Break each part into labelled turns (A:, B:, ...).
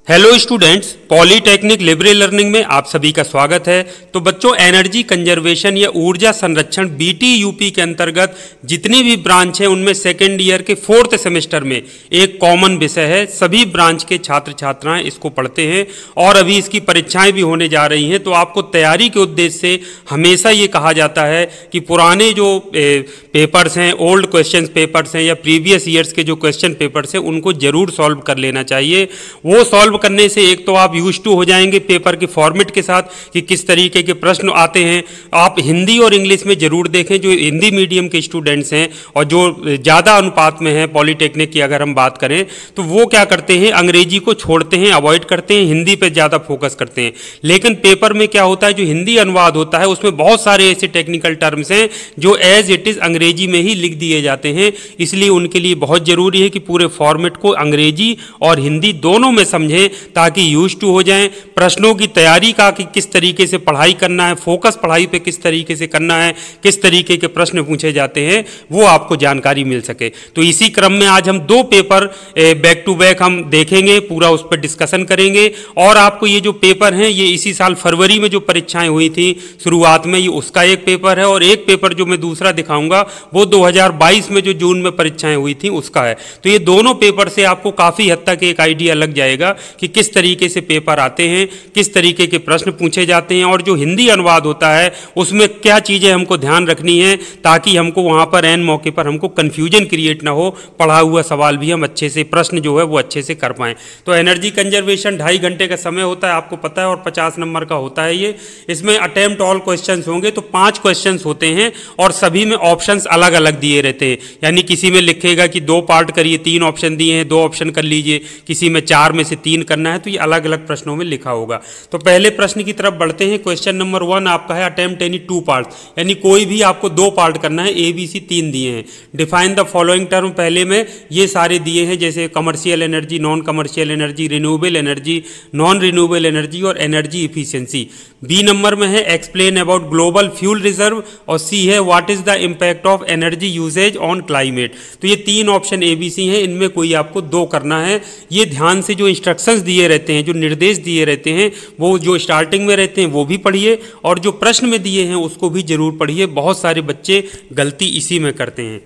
A: Hello students, polytechnic liberal learning में आप सभी का स्वागत है। तो बच्चों, एनर्जी कंजर्वेशन या ऊर्जा संरक्षण बीटीयूपी के अंतर्गत जितनी भी ब्रांच है उनमें सेकेंड ईयर के 4th सेमेस्टर में एक कॉमन विषय है। सभी ब्रांच के छात्र छात्राएं इसको पढ़ते हैं और अभी इसकी परीक्षाएं भी होने जा रही हैं। तो आपको तैयारी के उद्देश्य से हमेशा ये कहा जाता है कि पुराने जो पेपर्स हैं, ओल्ड क्वेश्चन पेपर्स हैं या प्रीवियस ईयर्स के जो क्वेश्चन पेपर्स हैं उनको जरूर सॉल्व कर लेना चाहिए। वो सॉल्व करने से एक तो आप यूज टू हो जाएंगे पेपर के फॉर्मेट के साथ कि किस तरीके के प्रश्न आते हैं। आप हिंदी और इंग्लिश में जरूर देखें। जो हिंदी मीडियम के स्टूडेंट्स हैं और जो ज़्यादा अनुपात में हैं पॉलीटेक्निक की अगर हम बात करें तो वो क्या करते हैं, अंग्रेजी को छोड़ते हैं, अवॉइड करते हैं, हिंदी पर ज़्यादा फोकस करते हैं। लेकिन पेपर में क्या होता है, जो हिंदी अनुवाद होता है उसमें बहुत सारे ऐसे टेक्निकल टर्म्स हैं जो एज इट इज़ अंग्रेजी में ही लिख दिए जाते हैं। इसलिए उनके लिए बहुत ज़रूरी है कि पूरे फॉर्मेट को अंग्रेजी और हिंदी दोनों में समझें ताकि यूज टू हो जाएं। प्रश्नों की तैयारी का कि किस तरीके से पढ़ाई करना है, फोकस पढ़ाई पे किस तरीके से करना है, किस तरीके के प्रश्न पूछे जाते हैं, वो आपको जानकारी मिल सके। तो इसी क्रम में आज हम 2 पेपर बैक टू बैक हम देखेंगे, पूरा उस पर डिस्कशन करेंगे। और आपको ये जो पेपर हैं ये इसी साल फरवरी में जो परीक्षाएं हुई थी शुरुआत में, ये उसका एक पेपर है और एक पेपर जो मैं दूसरा दिखाऊंगा वो 2022 में जो जून में परीक्षाएं हुई थी उसका है। तो ये दोनों पेपर से आपको काफ़ी हद तक एक आइडिया लग जाएगा कि किस तरीके से पेपर आते हैं, किस तरीके के प्रश्न पूछे जाते हैं और जो हिंदी अनुवाद होता है उसमें क्या चीज़ें हमको ध्यान रखनी है ताकि हमको वहाँ पर एन मौके पर हमको कन्फ्यूजन क्रिएट ना हो, पढ़ा हुआ सवाल भी हम अच्छे से, प्रश्न जो है वो अच्छे से कर पाएँ। तो एनर्जी कंजर्वेशन 2.5 घंटे का समय होता है, आपको पता है, और 50 नंबर का होता है ये। इसमें अटेम्प्ट ऑल क्वेश्चन होंगे, तो 5 क्वेश्चन होते हैं और सभी में ऑप्शन अलग अलग दिए रहते हैं। यानी किसी में लिखेगा कि 2 पार्ट करिए, 3 ऑप्शन दिए हैं, 2 ऑप्शन कर लीजिए, किसी में 4 में से 3 करना है, तो ये अलग अलग प्रश्नों में लिखा होगा। तो पहले प्रश्न की तरफ बढ़ते हैं। क्वेश्चन नंबर 1 आपका है अटेम्प्ट एनी 2 पार्ट, यानी कोई भी आपको 2 पार्ट करना है। ABC 3 दिए हैं। डिफाइन द फॉलोइंग टर्म, पहले में ये सारे दिए हैं जैसे commercial energy, non commercial energy, renewable energy, non renewable energy और एनर्जी इफिशियंसी। बी नंबर में है explain about global fuel reserve और सी है what is the impact of energy usages on climate. तो ये 3 ऑप्शन ABC हैं, इनमें कोई आपको 2 करना है। ये ध्यान से जो इंस्ट्रक्शंस दिए रहते हैं, जो निर्देश दिए रहते हैं, वो जो स्टार्टिंग में रहते हैं वो भी पढ़िए और जो प्रश्न में दिए हैं उसको भी जरूर पढ़िए। बहुत सारे बच्चे गलती इसी में करते हैं।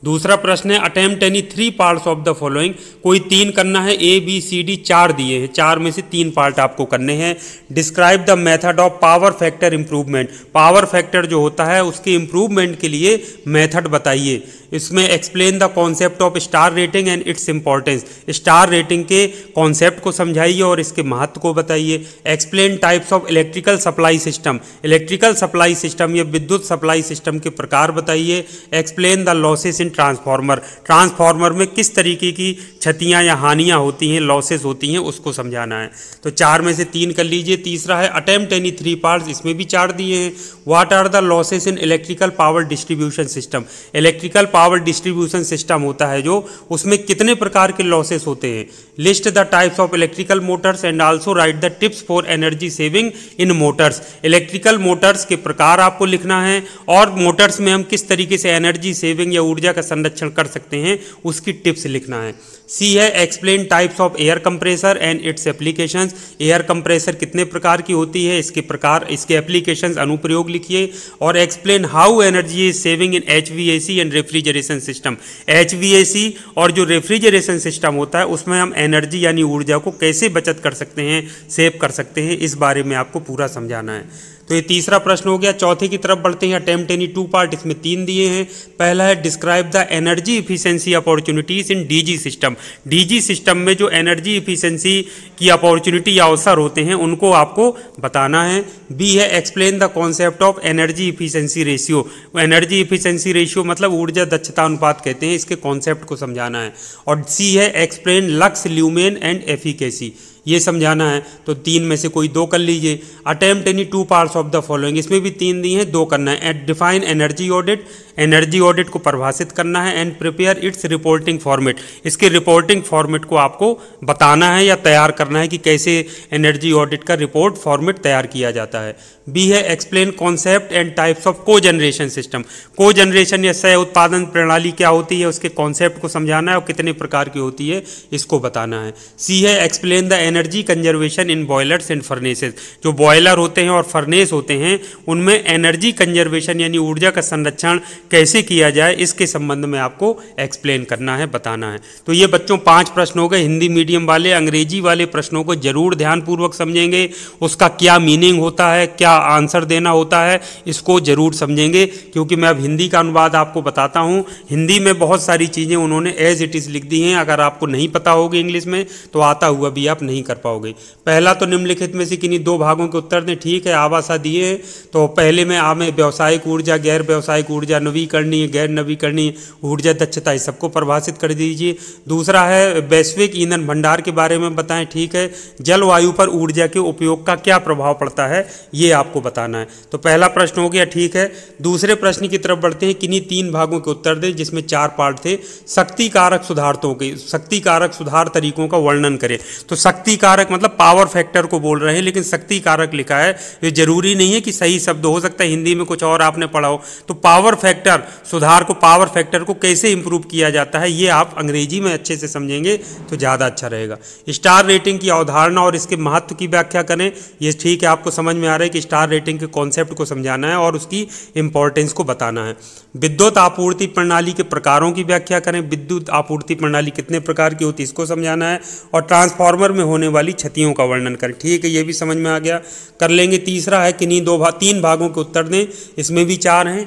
A: दूसरा प्रश्न है attempt any 3 parts of the following, कोई 3 करना है। ABCD 4 दिए हैं, 4 में से 3 पार्ट आपको करने हैं। Describe the method of power factor improvement, power factor जो होता है उसके इंप्रूवमेंट के लिए मेथड बताइए। इसमें explain the concept of star rating and its importance, star rating के कॉन्सेप्ट को समझाइए और इसके महत्व को बताइए। Explain types of electrical supply system, electrical supply system या विद्युत सप्लाई सिस्टम के प्रकार बताइए। Explain the losses in transformer, transformer में किस तरीके की क्षतियां या हानियां होती हैं, लॉसेस होती हैं, उसको समझाना है। तो 4 में से 3 कर लीजिए। तीसरा है अटेम्प्ट एनी 3 पार्ट्स, इसमें भी 4 दिए हैं। What are the losses in electrical power distribution system, electrical power distribution system होता है जो, उसमें कितने प्रकार के लॉसेस होते हैं। List the types of electrical Motors and also right the tips for energy saving in Motors, electrical Motors के प्रकार आपको लिखना है और मोटर्स में हम किस तरीके से एनर्जी सेविंग या ऊर्जा का संरक्षण कर सकते हैं उसकी टिप्स लिखना है। सी है explain types of air compressor and it's applications, air compressor कितने प्रकार की होती है, इसके प्रकार, इसके एप्लीकेशंस, अनुप्रयोग लिखिए। और explain how energy is saving in HVAC and refrigeration system, HVAC और जो रेफ्रिजरेशन सिस्टम होता है उसमें हम एनर्जी यानी ऊर्जा को कैसे बचत कर सकते हैं, सेव कर सकते हैं, इस बारे में आपको पूरा समझाना है। तो ये तीसरा प्रश्न हो गया। चौथे की तरफ बढ़ते हैं। अटेम्प्ट एनी 2 पार्ट, इसमें 3 दिए हैं। पहला है describe the energy efficiency opportunities in DG system, DG system में जो एनर्जी इफिशिएंसी की अपॉर्चुनिटी या अवसर होते हैं उनको आपको बताना है। बी है explain the concept of energy efficiency ratio, energy efficiency ratio मतलब ऊर्जा दक्षता अनुपात कहते हैं, इसके कॉन्सेप्ट को समझाना है। और सी है explain lux, lumen and efficacy, ये समझाना है। तो 3 में से कोई 2 कर लीजिए। Attempt any 2 parts of the following, इसमें भी 3 दिए हैं, 2 करना है। Define energy audit, energy audit को परिभाषित करना है and prepare it's reporting format. इसके रिपोर्टिंग फॉर्मेट को आपको बताना है या तैयार करना है कि कैसे एनर्जी ऑडिट का रिपोर्ट फॉर्मेट तैयार किया जाता है। बी है explain concept and types of को जनरेशन सिस्टम। को जनरेशन या सह उत्पादन प्रणाली क्या होती है, उसके कॉन्सेप्ट को समझाना है और कितने प्रकार की होती है इसको बताना है। सी है explain the energy conservation in boilers and furnaces. जो बॉयलर होते हैं और फर्नेस होते हैं उनमें एनर्जी कंजर्वेशन यानी ऊर्जा का संरक्षण कैसे किया जाए इसके संबंध में आपको एक्सप्लेन करना है, बताना है। तो ये बच्चों 5 प्रश्न हो गए। हिंदी मीडियम वाले अंग्रेजी वाले प्रश्नों को जरूर ध्यानपूर्वक समझेंगे, उसका क्या मीनिंग होता है, क्या आंसर देना होता है, इसको जरूर समझेंगे। क्योंकि मैं अब हिंदी का अनुवाद आपको बताता हूँ। हिंदी में बहुत सारी चीज़ें उन्होंने एज इट इज़ लिख दी हैं, अगर आपको नहीं पता होगी इंग्लिश में तो आता हुआ भी आप नहीं कर पाओगे। पहला तो निम्नलिखित में से किन्हीं 2 भागों के उत्तर दें। ठीक है, आवासा दिए हैं तो पहले में हमें व्यावसायिक ऊर्जा, गैर व्यावसायिक ऊर्जा, नवीकरणीय, गैर नवीकरणीय ऊर्जा दक्षता, इस सबको परिभाषित कर दीजिए। दूसरा है वैश्विक ईंधन भंडार के बारे में बताएं। ठीक है, जलवायु पर ऊर्जा के उपयोग का क्या प्रभाव पड़ता है ये आपको बताना है। तो पहला प्रश्न हो गया। ठीक है, दूसरे प्रश्न की तरफ बढ़ते हैं। किन्हीं 3 भागों के उत्तर दें जिसमें 4 पार्ट थे। शक्ति कारक सुधारकों के, शक्ति कारक सुधार तरीकों का वर्णन करें। तो शक्ति कारक मतलब पावर फैक्टर को बोल रहे हैं, लेकिन शक्ति कारक लिखा है, ये जरूरी नहीं है कि सही शब्द हो सकता है हिंदी में कुछ और आपने पढ़ा हो। तो पावर फैक्टर सुधार को, पावर फैक्टर को कैसे इंप्रूव किया जाता है ये आप अंग्रेजी में अच्छे से समझेंगे तो ज़्यादा अच्छा रहेगा। स्टार रेटिंग की अवधारणा और इसके महत्व की व्याख्या करें। ये ठीक है, आपको समझ में आ रहा है कि स्टार रेटिंग के कॉन्सेप्ट को समझाना है और उसकी इंपॉर्टेंस को बताना है। विद्युत आपूर्ति प्रणाली के प्रकारों की व्याख्या करें। विद्युत आपूर्ति प्रणाली कितने प्रकार की होती है इसको समझाना है और ट्रांसफार्मर में होने वाली क्षतियों का वर्णन करें। ठीक है, ये भी समझ में आ गया, कर लेंगे। तीसरा है किन्हीं 3 भागों के उत्तर दें, इसमें भी 4 हैं।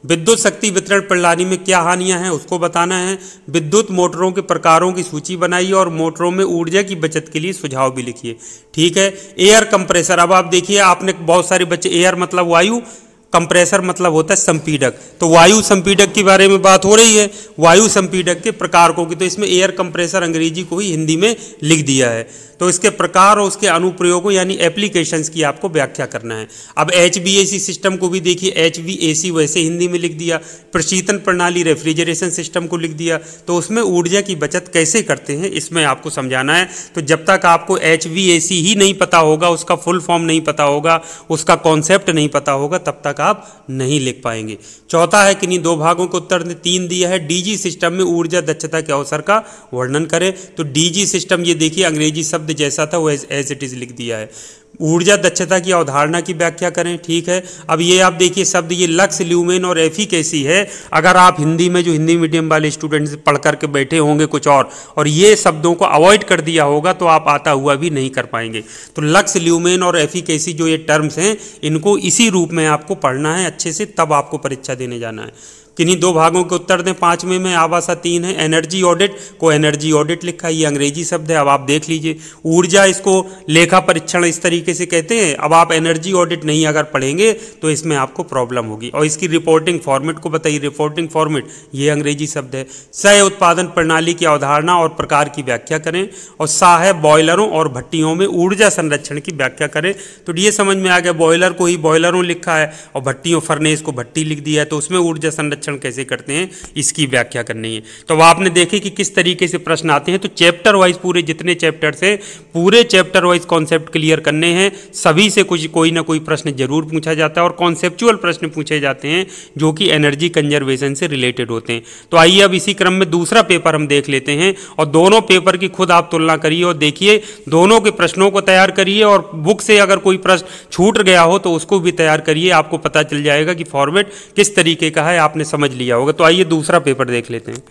A: विद्युत शक्ति वितरण प्रणाली में क्या हानियां हैं उसको बताना है। विद्युत मोटरों के प्रकारों की सूची बनाइए और मोटरों में ऊर्जा की बचत के लिए सुझाव भी लिखिए। ठीक है, एयर कंप्रेसर। अब आप देखिए, आपने बहुत सारे बच्चे, एयर मतलब वायु, कंप्रेसर मतलब होता है संपीडक। तो वायु संपीडक के बारे में बात हो रही है, वायु संपीडक के प्रकारकों की। तो इसमें एयर कंप्रेसर अंग्रेजी को ही हिंदी में लिख दिया है। तो इसके प्रकार और उसके अनुप्रयोगों यानी एप्लीकेशंस की आपको व्याख्या करना है। अब HVAC सिस्टम को भी देखिए, HVAC वैसे हिंदी में लिख दिया। प्रशीतन प्रणाली, रेफ्रिजरेशन सिस्टम को लिख दिया। तो उसमें ऊर्जा की बचत कैसे करते हैं इसमें आपको समझाना है। तो जब तक आपको HVAC ही नहीं पता होगा, उसका फुल फॉर्म नहीं पता होगा, उसका कॉन्सेप्ट नहीं पता होगा, तब तक आप नहीं लिख पाएंगे। चौथा है किन्हीं 2 भागों के उत्तर ने 3 दिया है। DG सिस्टम में ऊर्जा दक्षता के अवसर का वर्णन करें। तो DG सिस्टम, ये देखिए अंग्रेजी शब्द जैसा था वो एज इट इज लिख दिया है। ऊर्जा दक्षता की अवधारणा की व्याख्या करें। ठीक है, अब ये आप देखिए शब्द, ये लक्स, ल्यूमेन और एफिकेसी है। अगर आप हिंदी में, जो हिंदी मीडियम वाले स्टूडेंट्स पढ़ करके बैठे होंगे कुछ और ये शब्दों को अवॉइड कर दिया होगा तो आप आता हुआ भी नहीं कर पाएंगे। तो लक्स, ल्यूमेन और एफिकेसी जो ये टर्म्स हैं, इनको इसी रूप में आपको पढ़ना है अच्छे से, तब आपको परीक्षा देने जाना है। किन्हीं 2 भागों के उत्तर दें। 5वें में आवासा 3 है। एनर्जी ऑडिट को एनर्जी ऑडिट लिखा है, ये अंग्रेजी शब्द है, अब आप देख लीजिए। ऊर्जा, इसको लेखा परीक्षण इस तरीके से कहते हैं। अब आप एनर्जी ऑडिट नहीं अगर पढ़ेंगे तो इसमें आपको प्रॉब्लम होगी। और इसकी रिपोर्टिंग फॉर्मेट को बताइए। रिपोर्टिंग फॉर्मेट ये अंग्रेजी शब्द है। सह उत्पादन प्रणाली की अवधारणा और प्रकार की व्याख्या करें। और सा है बॉयलरों और भट्टियों में ऊर्जा संरक्षण की व्याख्या करें। तो ये समझ में आ गया, बॉयलर को ही बॉयलरों लिखा है और भट्टियों, फर्नेस को भट्टी लिख दिया है, तो उसमें ऊर्जा संरक्षण कैसे करते हैं इसकी व्याख्या करनी है। तो अब आपने देखे कि किस तरीके से प्रश्न आते हैं। तो चैप्टर वाइज, पूरे जितने चैप्टर्स हैं, पूरे चैप्टर वाइज कॉन्सेप्ट क्लियर करने हैं। सभी से कुछ कोई ना कोई प्रश्न जरूर पूछा जाता है और कॉन्सेप्चुअल प्रश्न पूछे जाते हैं जो कि एनर्जी कंजर्वेशन से रिलेटेड होते हैं। तो आइए अब इसी क्रम में दूसरा पेपर हम देख लेते हैं और दोनों पेपर की खुद आप तुलना करिए और देखिए, दोनों के प्रश्नों को तैयार करिए और बुक से अगर कोई प्रश्न छूट गया हो तो उसको भी तैयार करिए। आपको पता चल जाएगा कि फॉर्मेट किस तरीके का है, आपने समझ लिया होगा। तो आइए दूसरा पेपर देख लेते हैं।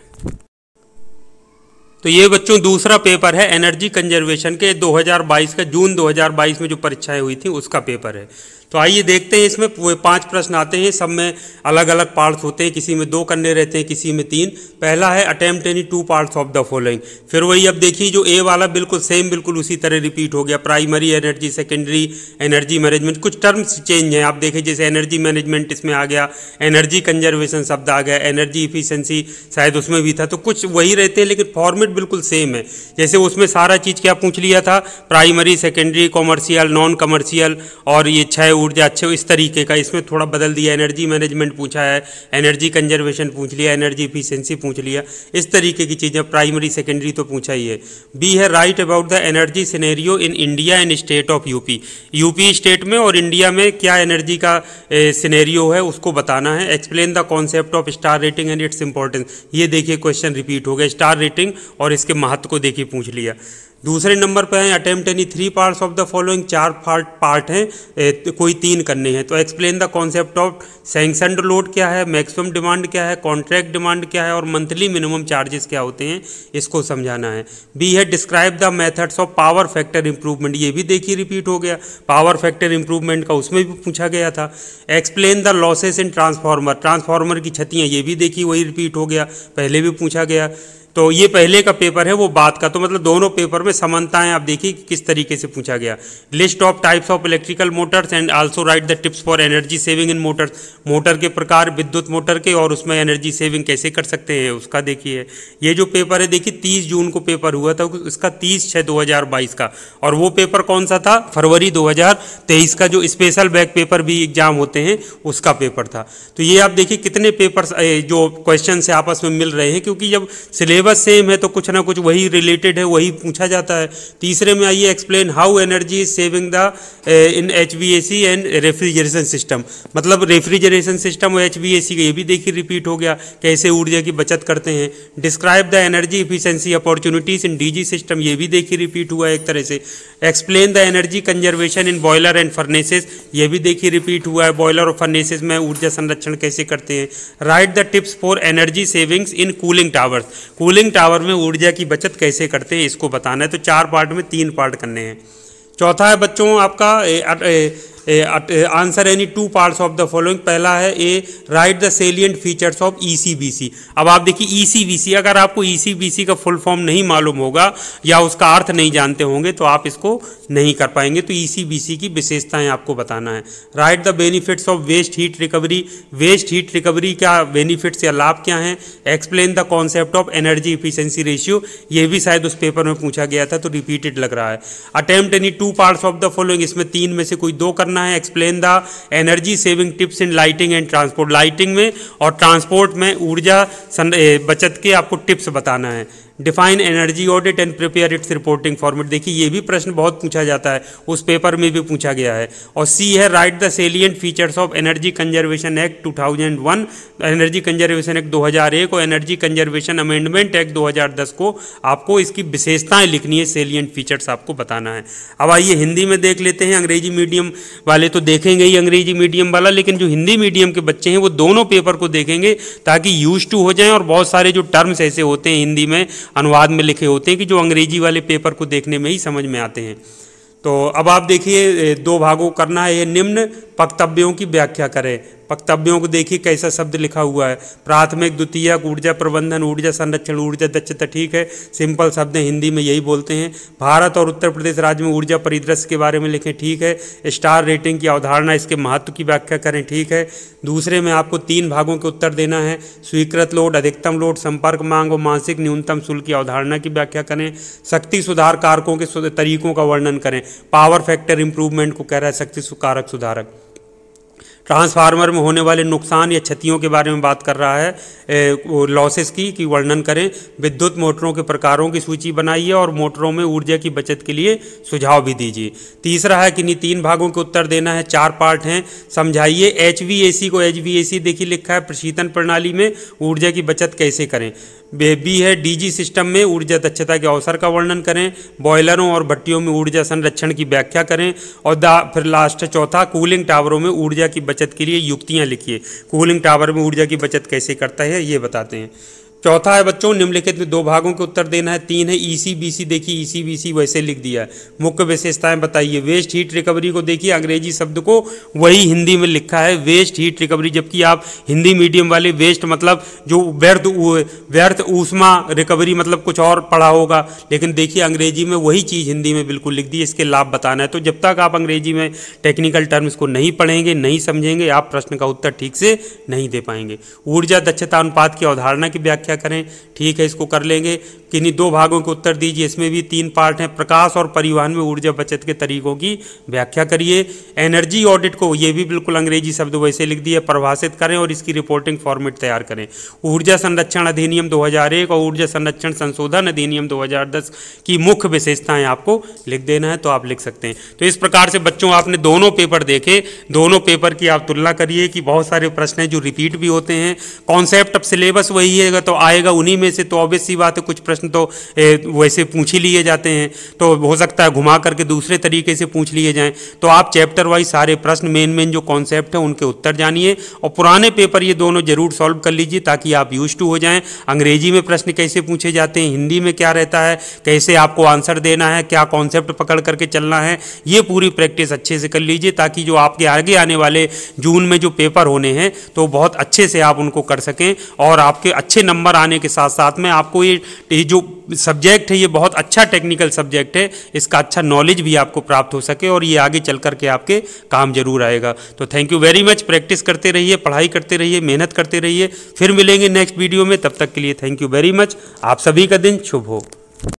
A: तो ये बच्चों दूसरा पेपर है एनर्जी कंजर्वेशन के 2022 का, जून 2022 में जो परीक्षाएं हुई थी उसका पेपर है। तो आइए देखते हैं, इसमें 5 प्रश्न आते हैं, सब में अलग अलग पार्ट्स होते हैं, किसी में 2 करने रहते हैं, किसी में 3। पहला है attempt any 2 parts of the following. फिर वही अब देखिए, जो ए वाला बिल्कुल सेम, बिल्कुल उसी तरह रिपीट हो गया। Primary energy, secondary energy management, कुछ टर्म्स चेंज हैं। आप देखें जैसे एनर्जी मैनेजमेंट इसमें आ गया, एनर्जी कंजर्वेशन शब्द आ गया, एनर्जी इफिशिएंसी शायद उसमें भी था। तो कुछ वही रहते हैं लेकिन फॉर्मेट बिल्कुल सेम है। जैसे उसमें सारा चीज़ क्या पूछ लिया था, primary, secondary, commercial, non commercial और ये 6 ऊर्जा अच्छे इस तरीके का, इसमें थोड़ा बदल दिया, एनर्जी मैनेजमेंट पूछा है, एनर्जी कंजर्वेशन पूछ लिया, एनर्जी इफिशिएंसी पूछ लिया, इस तरीके की चीज़ें प्राइमरी सेकेंडरी तो पूछा ही है। बी है right about the energy scenario in India and state of UP. UP state में और इंडिया में क्या एनर्जी का सिनेरियो है उसको बताना है। Explain the concept of star rating and its importance. ये देखिए क्वेश्चन रिपीट हो गया, स्टार रेटिंग और इसके महत्व को देखिए पूछ लिया। दूसरे नंबर पे है attempt any 3 parts of the following, 4 part हैं, कोई 3 करने हैं। तो explain the concept of sanctioned load क्या है, मैक्सिमम डिमांड क्या है, कॉन्ट्रैक्ट डिमांड क्या है और मंथली मिनिमम चार्जेस क्या होते हैं, इसको समझाना है। बी है describe the methods of power factor improvement. ये भी देखिए रिपीट हो गया, पावर फैक्टर इंप्रूवमेंट का उसमें भी पूछा गया था। Explain the losses in transformer, transformer की क्षतियाँ, ये भी देखिए वही रिपीट हो गया, पहले भी पूछा गया। तो ये पहले का पेपर है वो बाद का, तो मतलब दोनों पेपर में समानताएं आप देखिए कि किस तरीके से पूछा गया। List of types of electrical Motors and also right the tips for energy saving in Motors. Motor के प्रकार, विद्युत मोटर के, और उसमें एनर्जी सेविंग कैसे कर सकते हैं उसका देखिए। ये जो पेपर है देखिए 30 जून को पेपर हुआ था, इसका 30/6/2022 का, और वो पेपर कौन सा था, फरवरी 2023 का, जो स्पेशल बैक पेपर भी एग्जाम होते हैं उसका पेपर था। तो ये आप देखिए कितने पेपर जो क्वेश्चन से आपस में मिल रहे हैं, क्योंकि जब सिलेबस सेम है तो कुछ ना कुछ वही रिलेटेड है, वही पूछा जाता है। तीसरे में आइए explain how energy is saving the in HVAC and refrigeration system. मतलब रेफ्रिजरेशन सिस्टम और HVAC का ये भी देखिए रिपीट हो गया, कैसे ऊर्जा की बचत करते हैं। Describe the energy efficiency opportunities in DG system, ये भी देखिए रिपीट हुआ है एक तरह से। Explain the energy conservation in boiler and furnaces, ये भी देखिए रिपीट हुआ है, बॉयलर और फर्नेसेस में ऊर्जा संरक्षण कैसे करते हैं। Right the tips for energy savings in cooling towers, cooling tower में ऊर्जा की बचत कैसे करते हैं इसको बताना है। तो 4 पार्ट में 3 पार्ट करने हैं। चौथा है बच्चों आपका answer any 2 parts of the following. पहला है a write the salient features of ECBC। अब आप देखिए ECBC, अगर आपको ECBC का फुल फॉर्म नहीं मालूम होगा या उसका अर्थ नहीं जानते होंगे तो आप इसको नहीं कर पाएंगे। तो ECBC की विशेषताएं आपको बताना है। Write the benefits of waste heat recovery, waste heat recovery का बेनिफिट्स या लाभ क्या हैं। Explain the concept of energy efficiency ratio, ये भी शायद उस पेपर में पूछा गया था तो रिपीटेड लग रहा है। Attempt any 2 parts of the following, इसमें 3 में से कोई 2 करना है। Explain the energy saving tips in lighting and transport, lighting में और ट्रांसपोर्ट में ऊर्जा बचत के आपको टिप्स बताना है। Define energy audit and prepare it's reporting format, देखिए ये भी प्रश्न बहुत पूछा जाता है, उस पेपर में भी पूछा गया है। और सी है write the salient features of energy conservation act 2001, energy conservation act 2001 और एनर्जी कंजर्वेशन अमेंडमेंट एक्ट 2010 को आपको इसकी विशेषताएं लिखनी है, सेलिएंट फीचर्स आपको बताना है। अब आइए हिंदी में देख लेते हैं। अंग्रेजी मीडियम वाले तो देखेंगे ही अंग्रेजी मीडियम वाला, लेकिन जो हिंदी मीडियम के बच्चे हैं वो दोनों पेपर को देखेंगे ताकि यूज टू हो जाएं। और बहुत सारे जो टर्म्स ऐसे होते हैं हिंदी में अनुवाद में लिखे होते हैं कि जो अंग्रेजी वाले पेपर को देखने में ही समझ में आते हैं। तो अब आप देखिए 2 भागों करना है। ये निम्न वक्तव्यों की व्याख्या करें। वक्तव्यों को देखिए कैसा शब्द लिखा हुआ है, प्राथमिक, द्वितीयक, ऊर्जा प्रबंधन, ऊर्जा संरक्षण, ऊर्जा दक्षता, ठीक है, सिंपल शब्द है, हिंदी में यही बोलते हैं। भारत और उत्तर प्रदेश राज्य में ऊर्जा परिदृश्य के बारे में लिखें, ठीक है। स्टार रेटिंग की अवधारणा, इसके महत्व की व्याख्या करें, ठीक है। दूसरे में आपको 3 भागों के उत्तर देना है। स्वीकृत लोड, अधिकतम लोड, संपर्क मांग और मासिक न्यूनतम शुल्क की अवधारणा की व्याख्या करें। शक्ति सुधार कारकों के तरीकों का वर्णन करें। पावर फैक्टर इंप्रूवमेंट को कह रहा है शक्ति कारक सुधारक। ट्रांसफार्मर में होने वाले नुकसान या क्षतियों के बारे में बात कर रहा है, लॉसेस की वर्णन करें। विद्युत मोटरों के प्रकारों की सूची बनाइए और मोटरों में ऊर्जा की बचत के लिए सुझाव भी दीजिए। तीसरा है कि इन्हीं 3 भागों के उत्तर देना है, 4 पार्ट हैं, समझाइए। HVAC को, HVAC देखिए लिखा है प्रशीतन प्रणाली में ऊर्जा की बचत कैसे करें। बी है DG सिस्टम में ऊर्जा दक्षता के अवसर का वर्णन करें। बॉयलरों और भट्टियों में ऊर्जा संरक्षण की व्याख्या करें। और फिर लास्ट चौथा, कूलिंग टावरों में ऊर्जा की बचत के लिए युक्तियां लिखिए। कूलिंग टावर में ऊर्जा की बचत कैसे करता है ये बताते हैं। चौथा है बच्चों निम्नलिखित में 2 भागों के उत्तर देना है। 3 है ECBC, देखिए ECBC वैसे लिख दिया है। मुख्य विशेषताएं बताइए। वेस्ट हीट रिकवरी को देखिए अंग्रेजी शब्द को वही हिंदी में लिखा है, वेस्ट हीट रिकवरी, जबकि आप हिंदी मीडियम वाले वेस्ट मतलब जो व्यर्थ ऊष्मा रिकवरी मतलब कुछ और पढ़ा होगा, लेकिन देखिए अंग्रेजी में वही चीज़ हिंदी में बिल्कुल लिख दी, इसके लाभ बताना है। तो जब तक आप अंग्रेजी में टेक्निकल टर्म्स को नहीं पढ़ेंगे, नहीं समझेंगे, आप प्रश्न का उत्तर ठीक से नहीं दे पाएंगे। ऊर्जा दक्षता अनुपात की अवधारणा की व्याख्या करें, ठीक है, इसको कर लेंगे। किन्हीं 2 भागों के उत्तर दीजिए। इसमें भी 3 पार्ट हैं। प्रकाश और परिवहन में ऊर्जा बचत के तरीकों की व्याख्या करिए। एनर्जी ऑडिट को, ये भी बिल्कुल अंग्रेजी शब्द वैसे लिख दिए, परिभाषित करें और इसकी रिपोर्टिंग फॉर्मेट तैयार करें। ऊर्जा संरक्षण अधिनियम 2001 और ऊर्जा संरक्षण संशोधन अधिनियम 2010 की मुख्य विशेषताएं आपको लिख देना है, तो आप लिख सकते हैं। तो इस प्रकार से बच्चों आपने दोनों पेपर देखे, दोनों पेपर की आप तुलना करिए कि बहुत सारे प्रश्न हैं जो रिपीट भी होते हैं। कॉन्सेप्ट, अब सिलेबस वही है तो आएगा उन्हीं में से, तो ऑब्वियस सी बात है कुछ प्रश्न तो वैसे पूछ ही लिए जाते हैं, तो हो सकता है घुमा करके दूसरे तरीके से पूछ लिए जाएं। तो आप चैप्टर वाइज सारे प्रश्न मेन जो कॉन्सेप्ट है उनके उत्तर जानिए और पुराने पेपर ये दोनों जरूर सॉल्व कर लीजिए ताकि आप यूज टू हो जाएं। अंग्रेजी में प्रश्न कैसे पूछे जाते हैं, हिंदी में क्या रहता है, कैसे आपको आंसर देना है, क्या कॉन्सेप्ट पकड़ करके चलना है, ये पूरी प्रैक्टिस अच्छे से कर लीजिए ताकि जो आपके आगे आने वाले जून में जो पेपर होने हैं तो बहुत अच्छे से आप उनको कर सकें और आपके अच्छे नंबर आने के साथ साथ में आपको ये जो सब्जेक्ट है ये बहुत अच्छा टेक्निकल सब्जेक्ट है, इसका अच्छा नॉलेज भी आपको प्राप्त हो सके और ये आगे चल करके आपके काम जरूर आएगा। तो thank you very much. Practice करते रहिए, पढ़ाई करते रहिए, मेहनत करते रहिए। फिर मिलेंगे नेक्स्ट वीडियो में, तब तक के लिए थैंक यू वेरी मच। आप सभी का दिन शुभ हो।